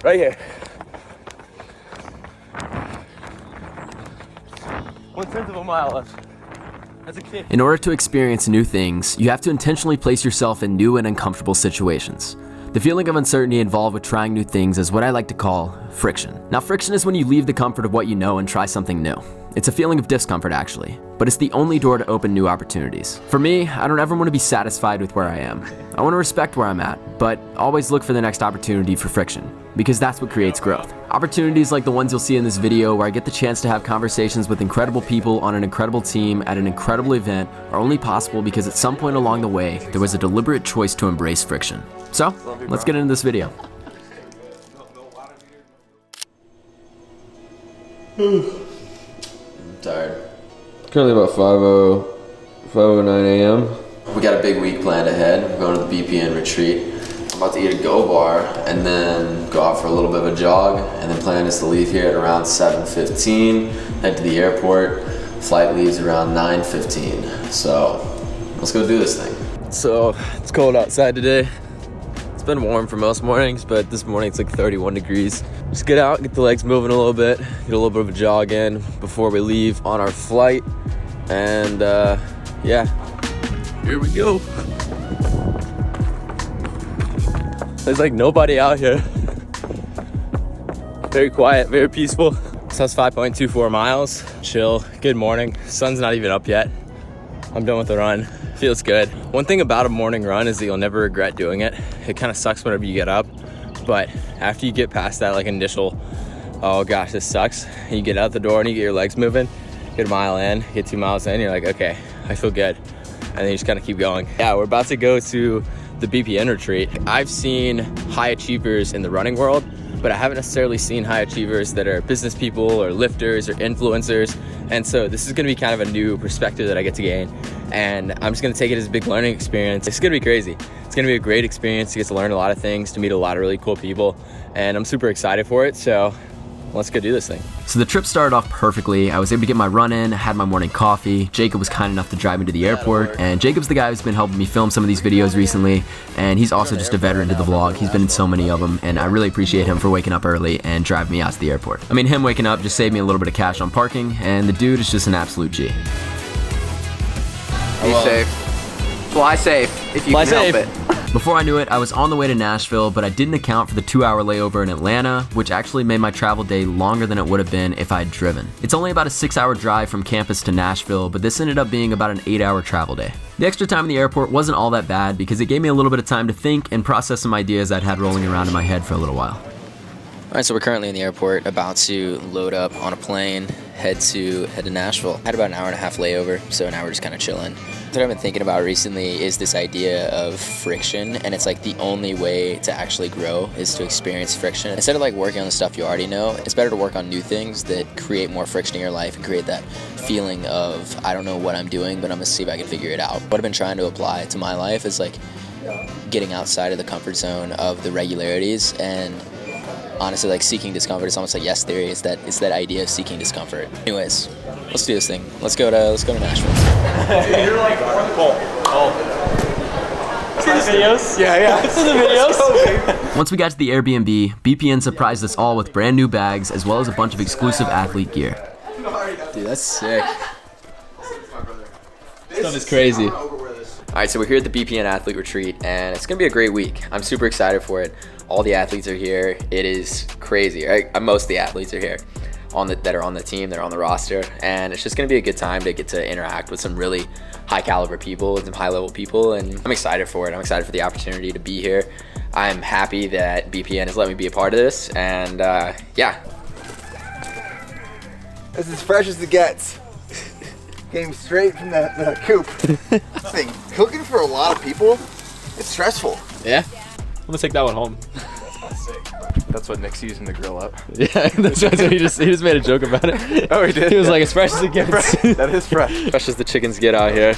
Right here. 1/10 of a mile left. That's a kid. In order to experience new things, you have to intentionally place yourself in new and uncomfortable situations. The feeling of uncertainty involved with trying new things is what I like to call friction. Now, friction is when you leave the comfort of what you know and try something new. It's a feeling of discomfort actually, but it's the only door to open new opportunities. For me, I don't ever want to be satisfied with where I am. I want to respect where I'm at, but always look for the next opportunity for friction, because that's what creates growth. Opportunities like the ones you'll see in this video, where I get the chance to have conversations with incredible people on an incredible team at an incredible event, are only possible because at some point along the way, there was a deliberate choice to embrace friction. So, let's get into this video. I'm tired. Currently about 5:09 a.m. We got a big week planned ahead. We're going to the BPN retreat. I'm about to eat a Go bar and then go out for a little bit of a jog, and then plan is to leave here at around 7:15, head to the airport. Flight leaves around 9:15. So let's go do this thing. So it's cold outside today. It's been warm for most mornings, but this morning it's like 31 degrees. Just get out, get the legs moving a little bit, get a little bit of a jog in before we leave on our flight. And yeah, here we go. There's like nobody out here. Very quiet, very peaceful. So that's 5.24 miles. Chill, good morning. Sun's not even up yet. I'm done with the run. Feels good. One thing about a morning run is that you'll never regret doing it. It kind of sucks whenever you get up, but after you get past that like initial, oh gosh, this sucks, and you get out the door and you get your legs moving, get a mile in, get 2 miles in, you're like, okay, I feel good. And then you just kind of keep going. Yeah, we're about to go to the BPN retreat. I've seen high achievers in the running world, but I haven't necessarily seen high achievers that are business people or lifters or influencers. And so this is gonna be kind of a new perspective that I get to gain. And I'm just gonna take it as a big learning experience. It's gonna be crazy. It's gonna be a great experience to get to learn a lot of things, to meet a lot of really cool people. And I'm super excited for it, so let's go do this thing. So the trip started off perfectly. I was able to get my run in, had my morning coffee. Jacob was kind enough to drive me to the airport, and Jacob's the guy who's been helping me film some of these videos recently, and he's also just a veteran to the vlog. He's been in so many of them, and I really appreciate him for waking up early and driving me out to the airport. I mean, him waking up just saved me a little bit of cash on parking, and the dude is just an absolute G. Be safe. Fly safe if you can help it. Before I knew it, I was on the way to Nashville, but I didn't account for the 2-hour layover in Atlanta, which actually made my travel day longer than it would have been if I had driven. It's only about a 6-hour drive from campus to Nashville, but this ended up being about an 8-hour travel day. The extra time in the airport wasn't all that bad because it gave me a little bit of time to think and process some ideas I'd had rolling around in my head for a little while. All right, so we're currently in the airport, about to load up on a plane, head to Nashville. Had about an hour and a half layover, so now we're just kind of chilling. What I've been thinking about recently is this idea of friction, and it's like the only way to actually grow is to experience friction. Instead of like working on the stuff you already know, it's better to work on new things that create more friction in your life and create that feeling of, I don't know what I'm doing, but I'm gonna see if I can figure it out. What I've been trying to apply to my life is like getting outside of the comfort zone of the regularities, and honestly, like seeking discomfort is almost like yes theory. It's that idea of seeking discomfort. Anyways, let's do this thing. Let's go to Nashville. You're like cold. See the videos? Yeah. See the videos? Once we got to the Airbnb, BPN surprised us all with brand new bags as well as a bunch of exclusive athlete gear. Dude, that's sick. This stuff is crazy. All right, so we're here at the BPN Athlete retreat, and it's gonna be a great week. I'm super excited for it. All the athletes are here. It is crazy, right? Most of the athletes are here that are on the team, they're on the roster, and it's just gonna be a good time to get to interact with some really high caliber people, some high level people, and I'm excited for it. I'm excited for the opportunity to be here. I'm happy that BPN has let me be a part of this, and yeah. It's as fresh as it gets. Came straight from the coop. This thing, cooking for a lot of people, it's stressful. Yeah? I'm gonna take that one home. That's what Nick's using to grill up. Yeah, that's what he just made a joke about it. Oh, he did? He was like, as fresh as it gets. That is fresh. Fresh as the chickens get out here.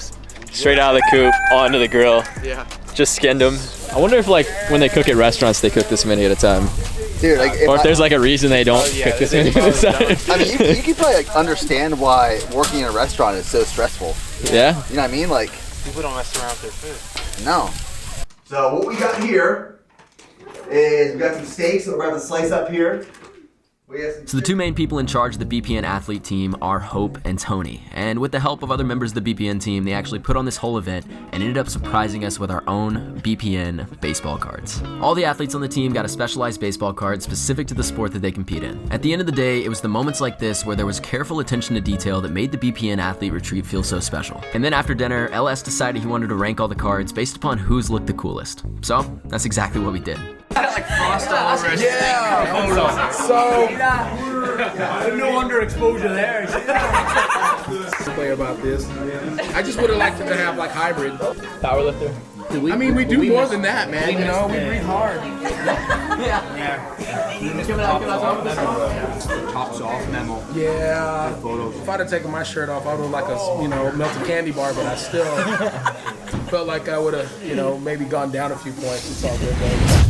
Straight out of the coop, onto the grill. Yeah. Just skinned them. I wonder if like when they cook at restaurants, they cook this many at a time. Dude, like, Or if there's like a reason they don't cook this many at a time. I mean, you can probably like understand why working in a restaurant is so stressful. Yeah? You know what I mean? Like, People don't mess around with their food. no. So what we got here is we got some steaks that we're about to slice up here. So the two main people in charge of the BPN Athlete team are Hope and Tony, and with the help of other members of the BPN team, they actually put on this whole event and ended up surprising us with our own BPN baseball cards. All the athletes on the team got a specialized baseball card specific to the sport that they compete in. At the end of the day, it was the moments like this where there was careful attention to detail that made the BPN Athlete retreat feel so special. And then after dinner, LS decided he wanted to rank all the cards based upon whose looked the coolest. So that's exactly what we did. No underexposure there. Play about this. I just would have liked it to have like hybrid. Powerlifter. I mean, we do more than that, man. You know, we breathe hard. Tops off memo. Yeah. If I'd have taken my shirt off, I would have like a melted candy bar, but I still felt like I would have maybe gone down a few points. It's all good though.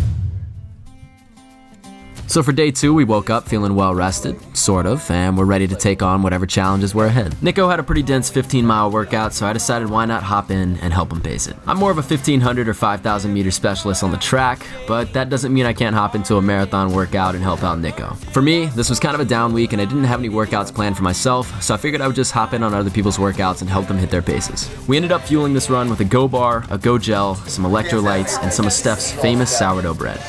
So for day 2, we woke up feeling well rested, sort of, and we're ready to take on whatever challenges were ahead. Nico had a pretty dense 15-mile workout, so I decided why not hop in and help him pace it. I'm more of a 1,500 or 5,000 meter specialist on the track, but that doesn't mean I can't hop into a marathon workout and help out Nico. For me, this was kind of a down week and I didn't have any workouts planned for myself, so I figured I would just hop in on other people's workouts and help them hit their paces. We ended up fueling this run with a Go Bar, a Go Gel, some electrolytes, and some of Steph's famous sourdough bread.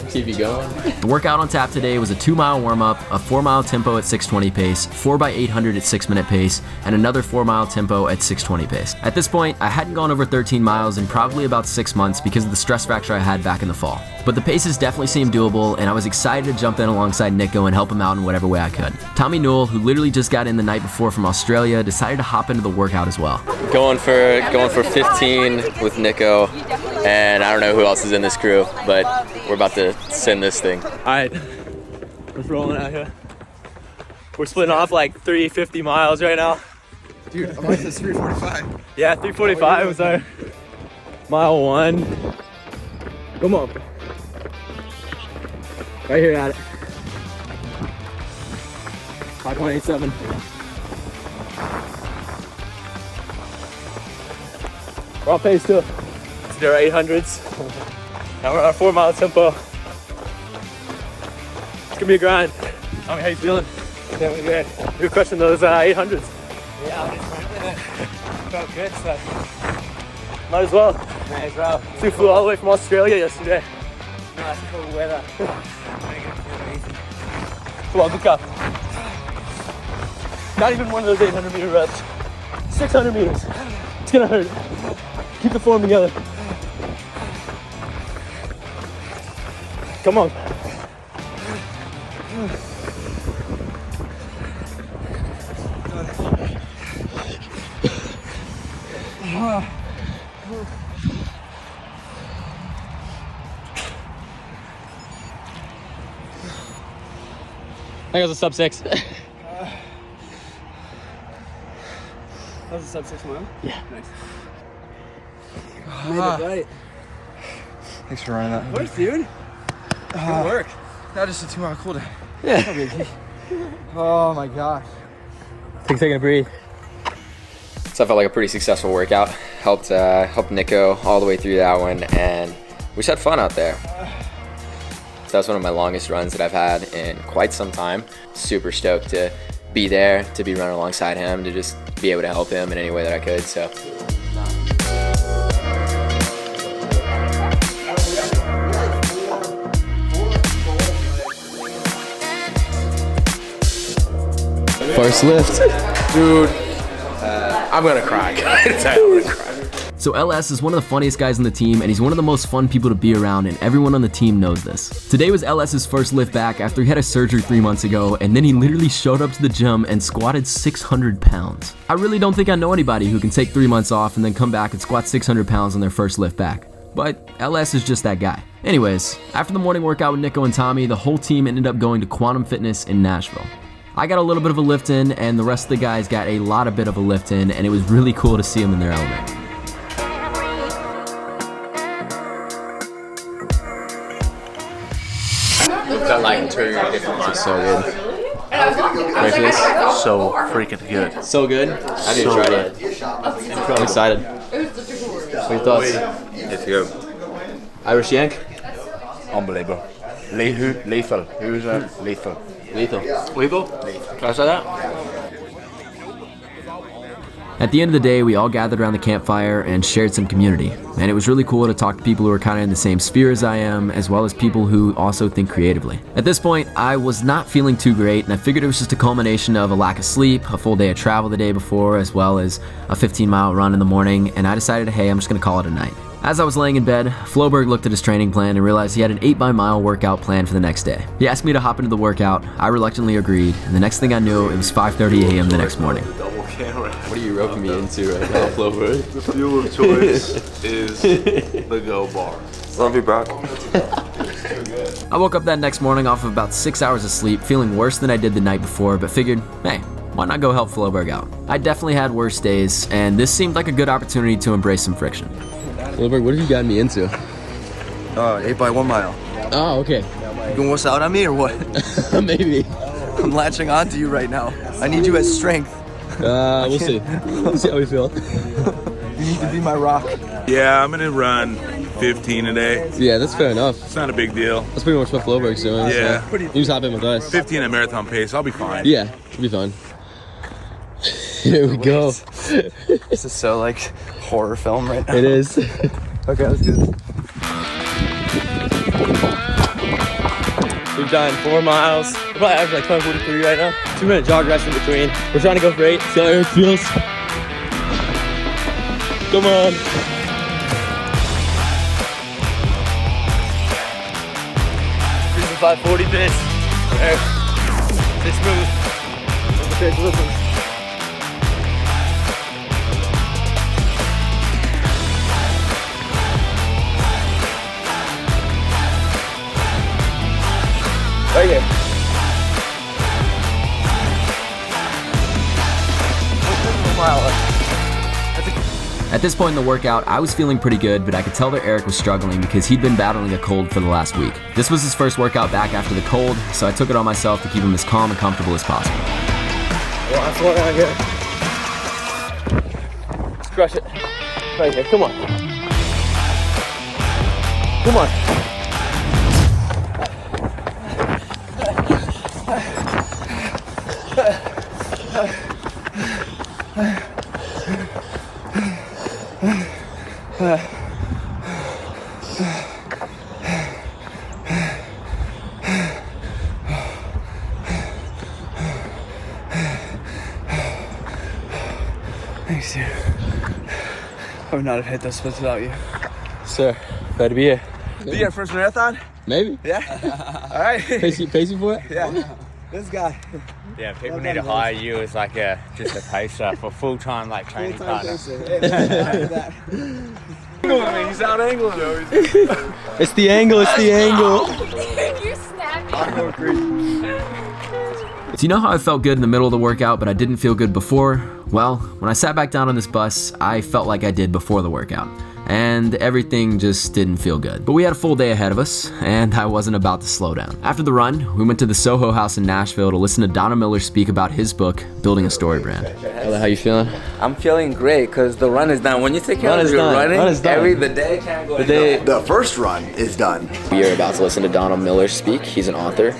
Keep you going. The workout on tap today was a 2-mile warm-up, a 4-mile tempo at 6:20 pace, 4x800 at 6-minute pace, and another 4-mile tempo at 6:20 pace. At this point, I hadn't gone over 13 miles in probably about 6 months because of the stress fracture I had back in the fall. But the paces definitely seemed doable, and I was excited to jump in alongside Nico and help him out in whatever way I could. Tommy Newell, who literally just got in the night before from Australia, decided to hop into the workout as well. Going for 15 with Nico, and I don't know who else is in this crew, but we're about to send this thing. All right, we're rolling out here. We're splitting off like 350 miles right now. Dude, I'm like this 345. Yeah, 345 was our mile 1. Come on. Right here at it. 5.87. We're on pace too. Let's do our 800s. Now we're on our 4-mile tempo. It's gonna be a grind. Tell me how you feeling? Feeling good. You're crushing those 800s. Yeah, I just went with it. Felt good, so Might as well. might as well. So we flew all the way from Australia yesterday. Nice cool weather. Come on, good cup. Not even one of those 800 meter reps. 600 meters. It's gonna hurt. Keep the form together. Come on. I think it was a sub 6. That was a sub 6 mile? Yeah. Nice. Made it right. Thanks for running that. Works, dude. Good work. Not just a 2-mile cooldown. Yeah. Oh my gosh. Take a second to breathe. So I felt like a pretty successful workout. Helped Nico all the way through that one, and we just had fun out there. So that's one of my longest runs that I've had in quite some time. Super stoked to be there, to be running alongside him, to just be able to help him in any way that I could. So. First lift. Dude, I'm gonna cry. I'm gonna cry. So LS is one of the funniest guys on the team, and he's one of the most fun people to be around, and everyone on the team knows this. Today was LS's first lift back after he had a surgery 3 months ago, and then he literally showed up to the gym and squatted 600 pounds. I really don't think I know anybody who can take 3 months off and then come back and squat 600 pounds on their first lift back. But LS is just that guy. Anyways, after the morning workout with Nico and Tommy, the whole team ended up going to Quantum Fitness in Nashville. I got a little bit of a lift in, and the rest of the guys got a lot of bit of a lift in, and it was really cool to see them in their element. Felt like turning a different mind. So good. Ready for this? So freaking good. So good. I need to try it. I'm excited. What are your thoughts? It's good. Irish Yank? unbelievable. Lethal. Who's lethal? Lethal. Lethal? Can I say that? At the end of the day, we all gathered around the campfire and shared some community. And it was really cool to talk to people who are kind of in the same sphere as I am, as well as people who also think creatively. At this point, I was not feeling too great, and I figured it was just a culmination of a lack of sleep, a full day of travel the day before, as well as a 15-mile run in the morning, and I decided, hey, I'm just gonna call it a night. As I was laying in bed, Floberg looked at his training plan and realized he had an 8-mile workout planned for the next day. He asked me to hop into the workout, I reluctantly agreed, and the next thing I knew, it was 5:30 a.m. the next morning. What are you roping me into right now, Floberg? The fuel of choice is the Go Bar. Love you, bro. I woke up that next morning off of about 6 hours of sleep, feeling worse than I did the night before, but figured, hey, why not go help Floberg out? I definitely had worse days, and this seemed like a good opportunity to embrace some friction. Floberg, what have you gotten me into? 8x1 mile. Oh, okay. You gonna wuss out on me or what? Maybe. I'm latching on to you right now. I need you as strength. We'll see. We'll see how we feel. You need to be my rock. Yeah, I'm gonna run 15 a day. Yeah, that's fair enough. It's not a big deal. That's pretty much what Floberg's doing. Yeah. So you just hop in with us. 15 at marathon pace, I'll be fine. Yeah, it'll be fun. Here we go. This is so like horror film right now. It is. Okay, let's do this. We've done 4 miles. We're probably averaging like 12:43 right now. 2-minute jog rest in between. We're trying to go for 8. See how Eric feels. Come on. This is 5:40 pace. Eric, stay smooth. Okay, listen. Right here. At this point in the workout, I was feeling pretty good, but I could tell that Eric was struggling because he'd been battling a cold for the last week. This was his first workout back after the cold, so I took it on myself to keep him as calm and comfortable as possible. Last one out here. Let's crush it. Right here, come on. Come on. Thanks, dude. I would not have hit those splits without you. Sir, glad to be here. Be your first marathon? Maybe. Yeah? All right. Pacey for it? Yeah. This guy. Yeah, people need to hire you as like just a pacer for full-time like training partner. He's out angling. It's the angle, it's the angle. You snapped. So you know how I felt good in the middle of the workout, but I didn't feel good before? Well, when I sat back down on this bus, I felt like I did before the workout. And everything just didn't feel good. But we had a full day ahead of us, and I wasn't about to slow down. After the run, we went to the Soho House in Nashville to listen to Donna Miller speak about his book, Building a Story Brand. How you feeling? I'm feeling great because the run is done. When you take care of your running, the day can't go anymore. The first run is done. We are about to listen to Donna Miller speak. He's an author,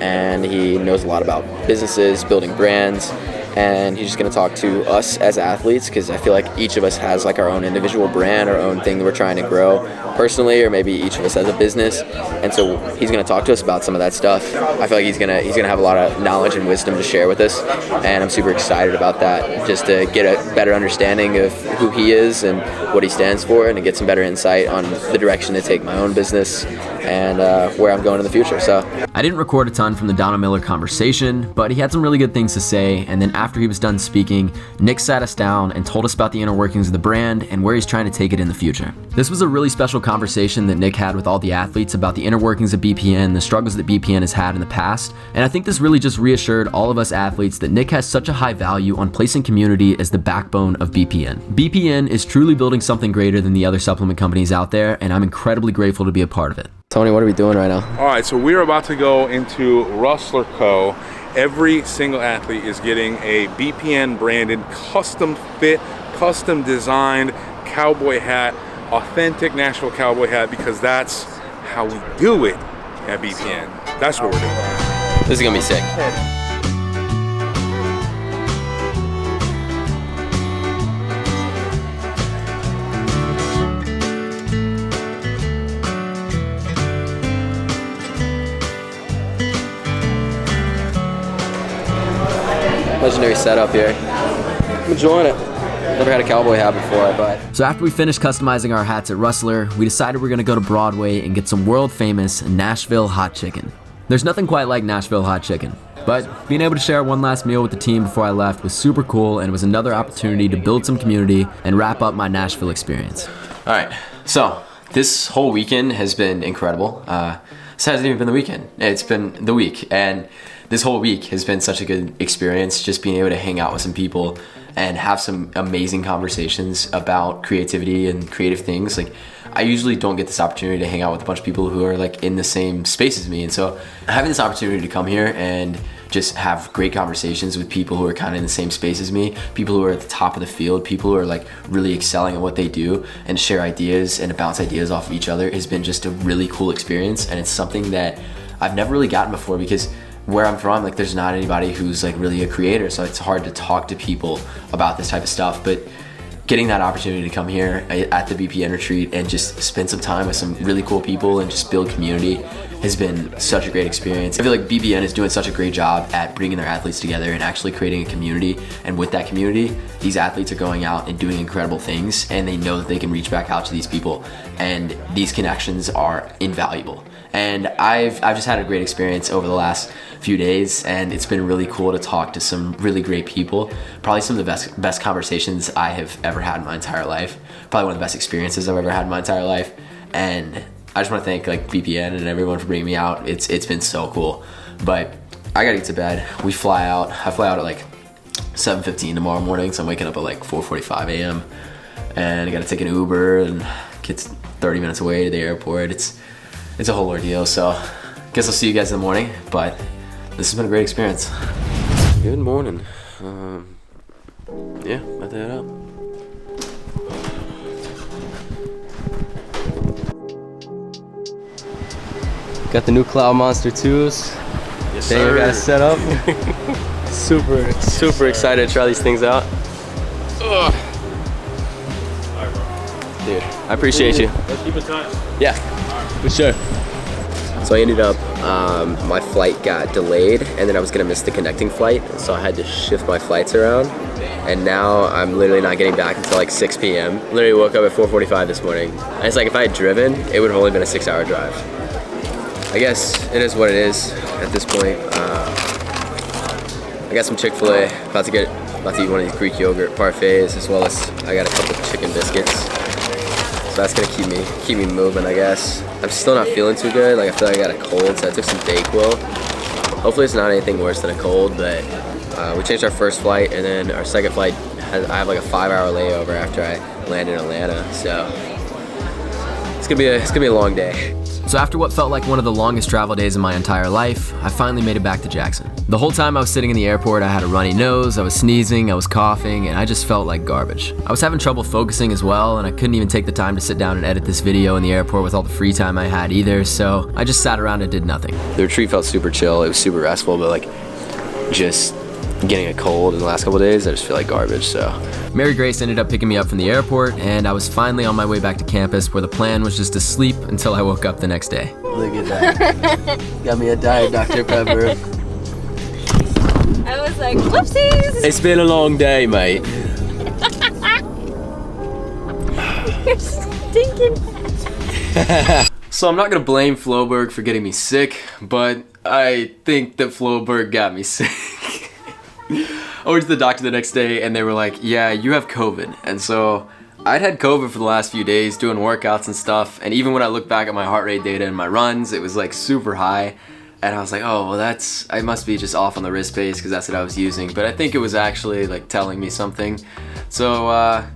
and he knows a lot about businesses, building brands, and he's just going to talk to us as athletes because I feel like each of us has like our own individual brand, our own thing that we're trying to grow personally, or maybe each of us has a business, and so he's going to talk to us about some of that stuff. I feel like he's gonna have a lot of knowledge and wisdom to share with us, and I'm super excited about that, just to get a better understanding of who he is and what he stands for, and to get some better insight on the direction to take my own business and where I'm going in the future. So I didn't record a ton from the Donna Miller conversation, but he had some really good things to say, and then after he was done speaking, Nick sat us down and told us about the inner workings of the brand and where he's trying to take it in the future. This was a really special conversation that Nick had with all the athletes about the inner workings of BPN, the struggles that BPN has had in the past, and I think this really just reassured all of us athletes that Nick has such a high value on placing community as the backbone of BPN. BPN is truly building something greater than the other supplement companies out there, and I'm incredibly grateful to be a part of it. Tony, what are we doing right now? All right, so we're about to go into Rustler Co. Every single athlete is getting a BPN branded, custom fit, custom designed cowboy hat, authentic Nashville cowboy hat, because that's how we do it at BPN. That's what we're doing. This is gonna be sick. Legendary setup here. I'm enjoying it. Never had a cowboy hat before, I bet. So after we finished customizing our hats at Rustler, we decided we're gonna go to Broadway and get some world famous Nashville hot chicken. There's nothing quite like Nashville hot chicken, but being able to share one last meal with the team before I left was super cool, and it was another opportunity to build some community and wrap up my Nashville experience. All right, so this whole weekend has been incredible. This hasn't even been the weekend. It's been the week, and this whole week has been such a good experience, just being able to hang out with some people and have some amazing conversations about creativity and creative things. Like, I usually don't get this opportunity to hang out with a bunch of people who are like in the same space as me, and so having this opportunity to come here and just have great conversations with people who are kind of in the same space as me, people who are at the top of the field, people who are like really excelling at what they do, and share ideas and bounce ideas off of each other has been just a really cool experience. And it's something that I've never really gotten before, because where I'm from, like, there's not anybody who's like really a creator, so it's hard to talk to people about this type of stuff. But getting that opportunity to come here at the BPN retreat and just spend some time with some really cool people and just build community has been such a great experience. I feel like BPN is doing such a great job at bringing their athletes together and actually creating a community, and with that community, these athletes are going out and doing incredible things, and they know that they can reach back out to these people, and these connections are invaluable. And I've just had a great experience over the last few days, and it's been really cool to talk to some really great people. Probably some of the best conversations I have ever had in my entire life. Probably one of the best experiences I've ever had in my entire life. And I just want to thank like BPN and everyone for bringing me out. It's been so cool. But I gotta get to bed. I fly out at like 7:15 tomorrow morning, so I'm waking up at like 4:45 a.m. and I gotta take an Uber and get 30 minutes away to the airport. It's a whole ordeal, so guess I'll see you guys in the morning, but this has been a great experience. Good morning. Yeah, about to head up. Got the new Cloud Monster 2s. Yes, Daniel sir. got it set up. super excited to try these things out. Ugh. Dude, I appreciate you. Let's keep in touch. Yeah, for sure. So I ended up, my flight got delayed, and then I was gonna miss the connecting flight, so I had to shift my flights around. And now I'm literally not getting back until like 6 p.m. Literally woke up at 4:45 this morning. And it's like if I had driven, it would have only been a 6-hour drive. I guess it is what it is at this point. I got some Chick-fil-A, about to eat one of these Greek yogurt parfaits, as well as I got a couple of chicken biscuits. So that's gonna keep me moving, I guess. I'm still not feeling too good. Like, I feel like I got a cold, so I took some Dayquil. Hopefully it's not anything worse than a cold, but we changed our first flight, and then our second flight, I have like a 5-hour layover after I land in Atlanta. So it's gonna be a long day. So after what felt like one of the longest travel days in my entire life, I finally made it back to Jackson. The whole time I was sitting in the airport, I had a runny nose, I was sneezing, I was coughing, and I just felt like garbage. I was having trouble focusing as well, and I couldn't even take the time to sit down and edit this video in the airport with all the free time I had either, so I just sat around and did nothing. The retreat felt super chill, it was super restful, but like just getting a cold in the last couple of days, I just feel like garbage, so. Mary Grace ended up picking me up from the airport, and I was finally on my way back to campus, where the plan was just to sleep until I woke up the next day. Look at that. Got me a Diet Dr. Pepper. I was like, whoopsies! It's been a long day, mate. You're stinking. So I'm not gonna blame Floberg for getting me sick, but I think that Floberg got me sick. I went to the doctor the next day, and they were like, yeah, you have COVID. And so I'd had COVID for the last few days doing workouts and stuff, and even when I look back at my heart rate data and my runs, it was like super high, and I was like, oh, well, I must be just off on the wrist pace because that's what I was using, but I think it was actually like telling me something. So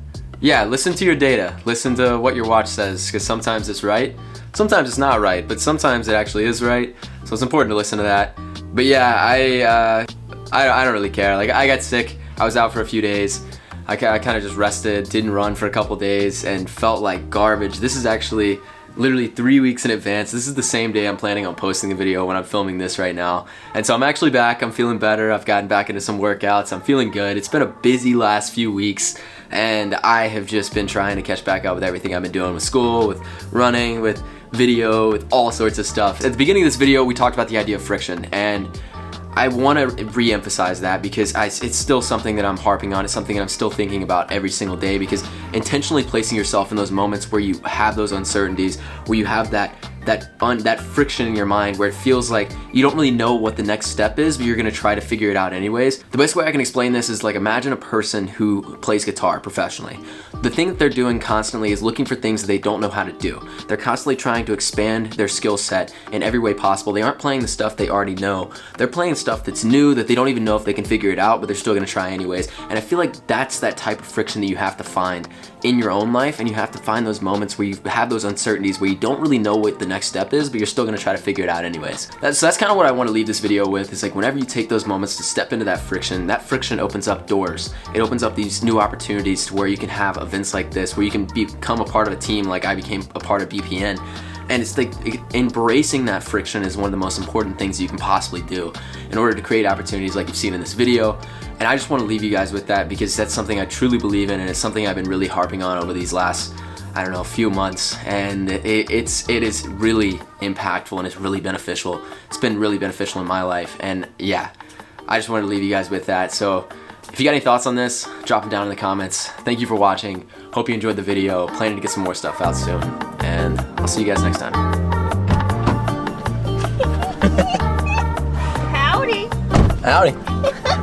yeah, listen to your data, listen to what your watch says, because sometimes it's right, sometimes it's not right, but sometimes it actually is right, so it's important to listen to that. But yeah, I don't really care. Like, I got sick, I was out for a few days, I kind of just rested, didn't run for a couple days, and felt like garbage. This is actually literally 3 weeks in advance. This is the same day I'm planning on posting the video when I'm filming this right now. And so I'm actually back, I'm feeling better, I've gotten back into some workouts, I'm feeling good. It's been a busy last few weeks, and I have just been trying to catch back up with everything I've been doing with school, with running, with video, with all sorts of stuff. At the beginning of this video, we talked about the idea of friction, and I want to re-emphasize that because it's still something that I'm harping on. It's something that I'm still thinking about every single day, because intentionally placing yourself in those moments where you have those uncertainties, where you have that friction in your mind, where it feels like you don't really know what the next step is, but you're gonna try to figure it out anyways. The best way I can explain this is like, imagine a person who plays guitar professionally. The thing that they're doing constantly is looking for things that they don't know how to do. They're constantly trying to expand their skill set in every way possible. They aren't playing the stuff they already know. They're playing stuff that's new that they don't even know if they can figure it out, but they're still gonna try anyways. And I feel like that's that type of friction that you have to find in your own life, and you have to find those moments where you have those uncertainties, where you don't really know what the next step is, but you're still gonna try to figure it out anyways. So that's kind of what I want to leave this video with, is like, whenever you take those moments to step into that friction opens up doors. It opens up these new opportunities to where you can have events like this, where you can become a part of a team like I became a part of BPN. And it's like, embracing that friction is one of the most important things you can possibly do in order to create opportunities like you've seen in this video. And I just want to leave you guys with that, because that's something I truly believe in, and it's something I've been really harping on over these last, I don't know, few months, and it is really impactful, and it's really beneficial. It's been really beneficial in my life, and yeah, I just wanted to leave you guys with that. So if you got any thoughts on this, drop them down in the comments. Thank you for watching. Hope you enjoyed the video. Planning to get some more stuff out soon, and I'll see you guys next time. Howdy. Howdy.